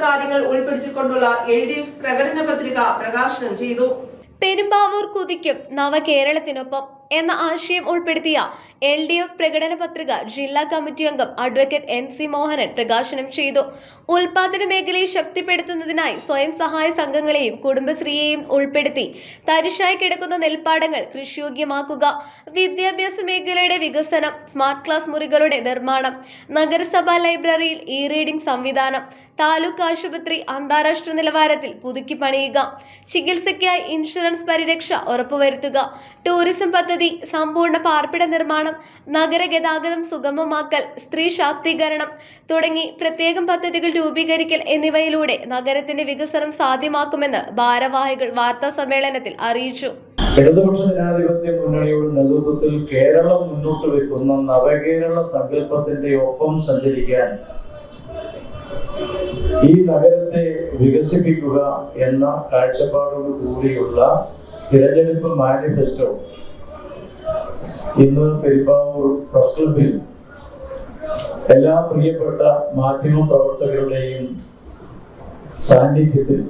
കാര്യങ്ങൾ ഉൾപ്പെടുത്തിക്കൊണ്ടുള്ള LDF പ്രകടന പത്രിക പ്രകാശനം ചെയ്തു. പെരുമ്പാവൂർ കുതിക്കും നവകേരളത്തിനൊപ്പം എന്ന ആശയം ഉൾപ്പെടുത്തിയ LDF പ്രകടന പത്രിക ജില്ലാ കമ്മിറ്റി അംഗം അഡ്വക്കേറ്റ് NC മോഹനൻ പ്രകാശനം ചെയ്തു. ഉൽപാദന മേഖലയെ ശക്തിപ്പെടുത്തുന്നതിനായി സ്വയം സഹായ സംഘങ്ങളെയും കുടുംബശ്രീയെയും ഉൾപ്പെടുത്തി തരിശായി കിടക്കുന്ന നെൽപ്പാടങ്ങൾ കൃഷിയോഗ്യമാക്കുക, വിദ്യാഭ്യാസ മേഖലയുടെ വികസനം, സ്മാർട്ട് ക്ലാസ് മുറികളുടെ നിർമ്മാണം, നഗരസഭാ ലൈബ്രറിയിൽ റീഡിംഗ് സംവിധാനം, താലൂക്ക് ആശുപത്രി അന്താരാഷ്ട്ര നിലവാരത്തിൽ പുതുക്കി പണിയുക, ചികിത്സയ്ക്കായി ഇൻഷുറൻസ് പരിരക്ഷ ഉറപ്പുവരുത്തുക, ടൂറിസം പദ്ധതി, സമ്പൂർണ്ണ പാർപ്പിട നിർമ്മാണം, നഗരഗതാഗതം സുഗമമാക്കൽ, സ്ത്രീ ശാക്തീകരണം തുടങ്ങി പ്രത്യേകം പദ്ധതികൾ രൂപീകരിക്കൽ എന്നിവയിലൂടെ നഗരത്തിന്റെ വികസനം സാധ്യമാക്കുമെന്ന് ഭാരവാഹികൾ വാർത്താ സമ്മേളനത്തിൽ അറിയിച്ചു. ഇടതുപക്ഷ ജനാധിപത്യ മുന്നണിയുടെ നേതൃത്വത്തിൽ കേരളം മുന്നോട്ട് വെക്കുന്ന നവകേരള സങ്കല്പത്തിന്റെ ഒപ്പം സഞ്ചരിക്കാൻ ഈ നഗരത്തെ വികസിപ്പിക്കുക എന്ന കാഴ്ചപ്പാടോടു കൂടിയുള്ള തിരഞ്ഞെടുപ്പ് മാനിഫെസ്റ്റോ ഇന്ന് പെരുമ്പാവൂർ പ്രസ് ക്ലബിൽ എല്ലാ പ്രിയപ്പെട്ട മാധ്യമ പ്രവർത്തകരുടെയും സാന്നിധ്യത്തിൽ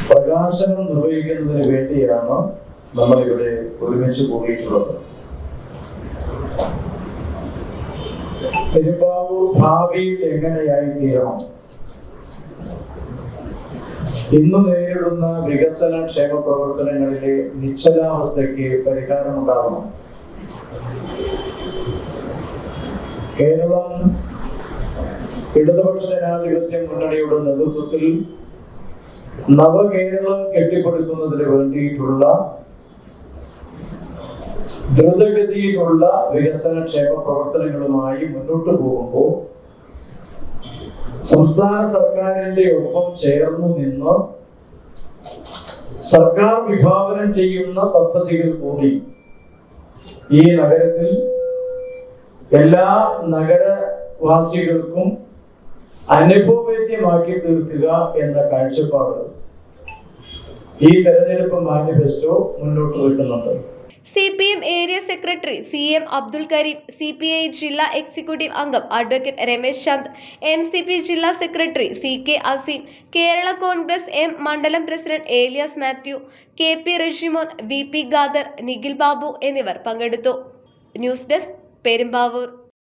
പ്രകാശനം നിർവഹിക്കുന്നതിന് വേണ്ടിയാണ് നമ്മളിവിടെ ഒരുമിച്ച് കൂടിയിട്ടുള്ളത്. പെരുമ്പാവൂർ ഭാവിയിൽ എങ്ങനെയായി തീരണം, ഇന്ന് നേരിടുന്ന വികസന ക്ഷേമ പ്രവർത്തനങ്ങളിലെ നിശ്ചലാവസ്ഥയ്ക്ക് പരിഹാരമുണ്ടാകണം. കേരളം ഇടതുപക്ഷ ജനാധിപത്യ മുന്നണിയുടെ നേതൃത്വത്തിൽ നവകേരളം കെട്ടിപ്പടുക്കുന്നതിന് വേണ്ടിയിട്ടുള്ള ദ്രുതഗതിയിലുള്ള വികസന ക്ഷേമ പ്രവർത്തനങ്ങളുമായി മുന്നോട്ട് പോകുമ്പോൾ സംസ്ഥാന സർക്കാരിന്റെ ഒപ്പം ചേർന്നു നിന്ന് സർക്കാർ വിഭാവനം ചെയ്യുന്ന പദ്ധതികൾ കൂടി ഈ നഗരത്തിൽ എല്ലാ നഗരവാസികൾക്കും അനുഭവവേദ്യമാക്കി തീർക്കുക എന്ന കാഴ്ചപ്പാട് ഈ തെരഞ്ഞെടുപ്പ് മാനിഫെസ്റ്റോ മുന്നോട്ട് വെക്കുന്നുണ്ട്. CPM area secretary CM Abdul Kareem, CPI ജില്ലാ എക്സിക്യൂട്ടീവ് അംഗം അഡ്വക്കേറ്റ് രമേശ് ചന്ദ്, NCP ജില്ലാ secretary CK Aseem, Kerala Congress M മണ്ഡലം president Elias Mathew, KP Rejimon, VP Khader, Nikhil Babu എന്നിവർ പങ്കെടുത്തു. News desk, Perumbavoor.